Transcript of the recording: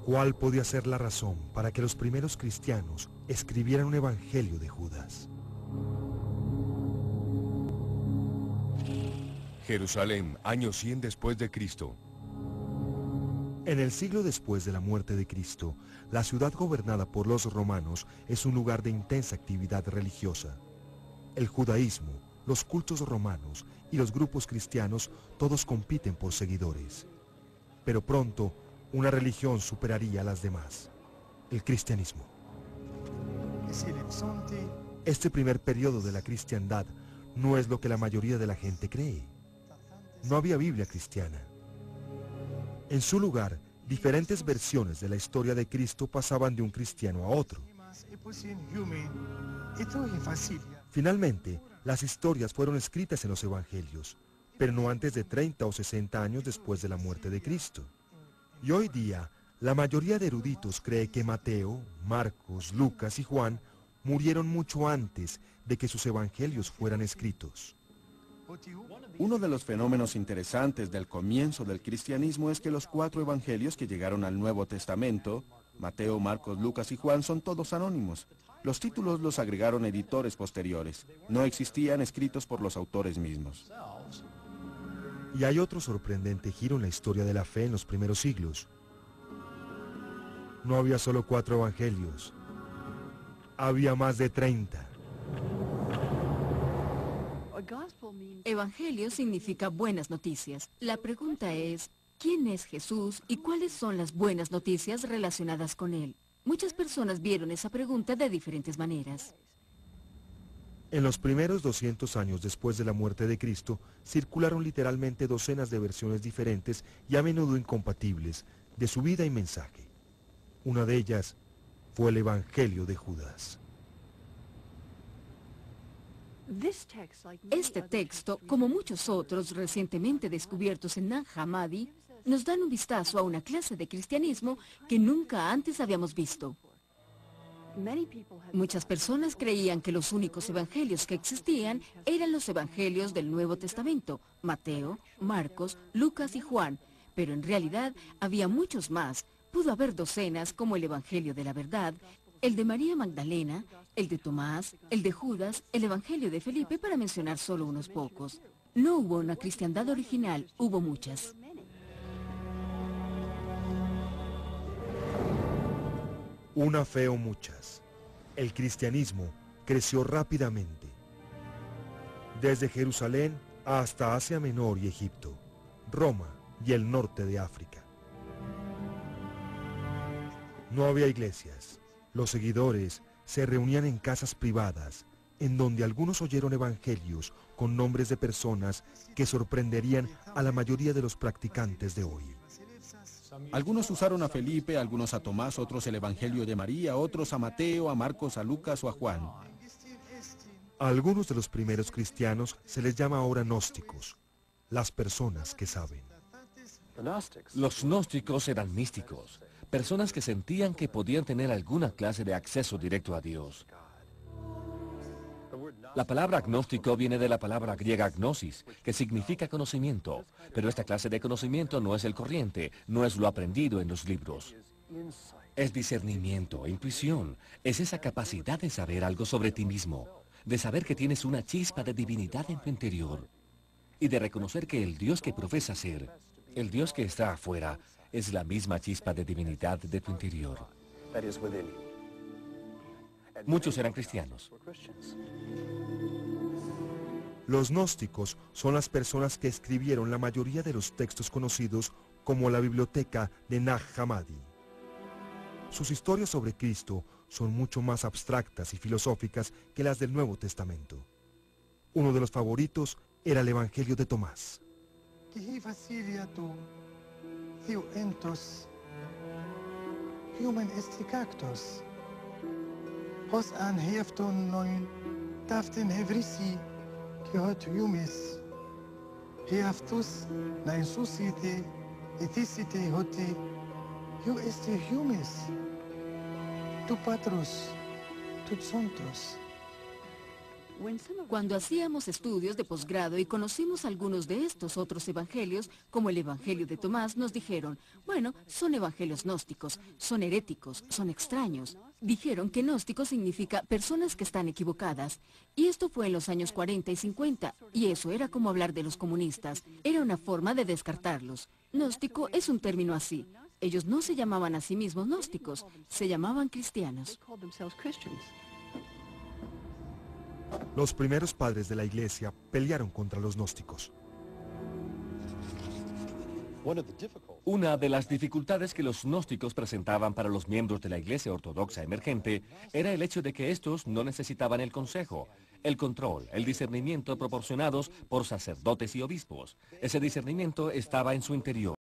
¿Cuál podía ser la razón para que los primeros cristianos escribieran un evangelio de Judas? Jerusalén, año 100 después de Cristo. En el siglo después de la muerte de Cristo, la ciudad gobernada por los romanos es un lugar de intensa actividad religiosa. El judaísmo, los cultos romanos y los grupos cristianos todos compiten por seguidores. Pero pronto, una religión superaría a las demás: el cristianismo. Este primer periodo de la cristiandad no es lo que la mayoría de la gente cree. No había Biblia cristiana. En su lugar, diferentes versiones de la historia de Cristo pasaban de un cristiano a otro. Finalmente, las historias fueron escritas en los evangelios, pero no antes de 30 o 60 años después de la muerte de Cristo. Y hoy día, la mayoría de eruditos cree que Mateo, Marcos, Lucas y Juan murieron mucho antes de que sus evangelios fueran escritos. Uno de los fenómenos interesantes del comienzo del cristianismo es que los 4 evangelios que llegaron al Nuevo Testamento, Mateo, Marcos, Lucas y Juan, son todos anónimos. Los títulos los agregaron editores posteriores. No existían escritos por los autores mismos. Y hay otro sorprendente giro en la historia de la fe en los primeros siglos. No había solo 4 evangelios. Había más de 30. Evangelio significa buenas noticias. La pregunta es, ¿quién es Jesús y cuáles son las buenas noticias relacionadas con él? Muchas personas vieron esa pregunta de diferentes maneras. En los primeros 200 años después de la muerte de Cristo, circularon literalmente docenas de versiones diferentes y a menudo incompatibles de su vida y mensaje. Una de ellas fue el Evangelio de Judas. Este texto, como muchos otros recientemente descubiertos en Nag Hammadi, nos dan un vistazo a una clase de cristianismo que nunca antes habíamos visto. Muchas personas creían que los únicos evangelios que existían eran los evangelios del Nuevo Testamento, Mateo, Marcos, Lucas y Juan, pero en realidad había muchos más. Pudo haber docenas como el Evangelio de la Verdad, el de María Magdalena, el de Tomás, el de Judas, el Evangelio de Felipe, para mencionar solo unos pocos. No hubo una cristiandad original, hubo muchas. Una fe o muchas. El cristianismo creció rápidamente. Desde Jerusalén hasta Asia Menor y Egipto, Roma y el norte de África. No había iglesias. Los seguidores se reunían en casas privadas, en donde algunos oyeron evangelios con nombres de personas que sorprenderían a la mayoría de los practicantes de hoy. Algunos usaron a Felipe, algunos a Tomás, otros el Evangelio de María, otros a Mateo, a Marcos, a Lucas o a Juan. A algunos de los primeros cristianos se les llama ahora gnósticos, las personas que saben. Los gnósticos eran místicos, personas que sentían que podían tener alguna clase de acceso directo a Dios. La palabra agnóstico viene de la palabra griega gnosis, que significa conocimiento, pero esta clase de conocimiento no es el corriente, no es lo aprendido en los libros. Es discernimiento, intuición, es esa capacidad de saber algo sobre ti mismo, de saber que tienes una chispa de divinidad en tu interior, y de reconocer que el Dios que profesas ser, el Dios que está afuera, es la misma chispa de divinidad de tu interior. Muchos eran cristianos. Los gnósticos son las personas que escribieron la mayoría de los textos conocidos como la biblioteca de Nag Hammadi. Sus historias sobre Cristo son mucho más abstractas y filosóficas que las del Nuevo Testamento. Uno de los favoritos era el Evangelio de Tomás. Cuando hacíamos estudios de posgrado y conocimos algunos de estos otros evangelios, como el Evangelio de Tomás, nos dijeron, bueno, son evangelios gnósticos, son heréticos, son extraños. Dijeron que gnóstico significa personas que están equivocadas. Y esto fue en los años 40 y 50, y eso era como hablar de los comunistas. Era una forma de descartarlos. Gnóstico es un término así. Ellos no se llamaban a sí mismos gnósticos, se llamaban cristianos. Los primeros padres de la Iglesia pelearon contra los gnósticos. Una de las dificultades que los gnósticos presentaban para los miembros de la Iglesia Ortodoxa emergente era el hecho de que estos no necesitaban el consejo, el control, el discernimiento proporcionados por sacerdotes y obispos. Ese discernimiento estaba en su interior.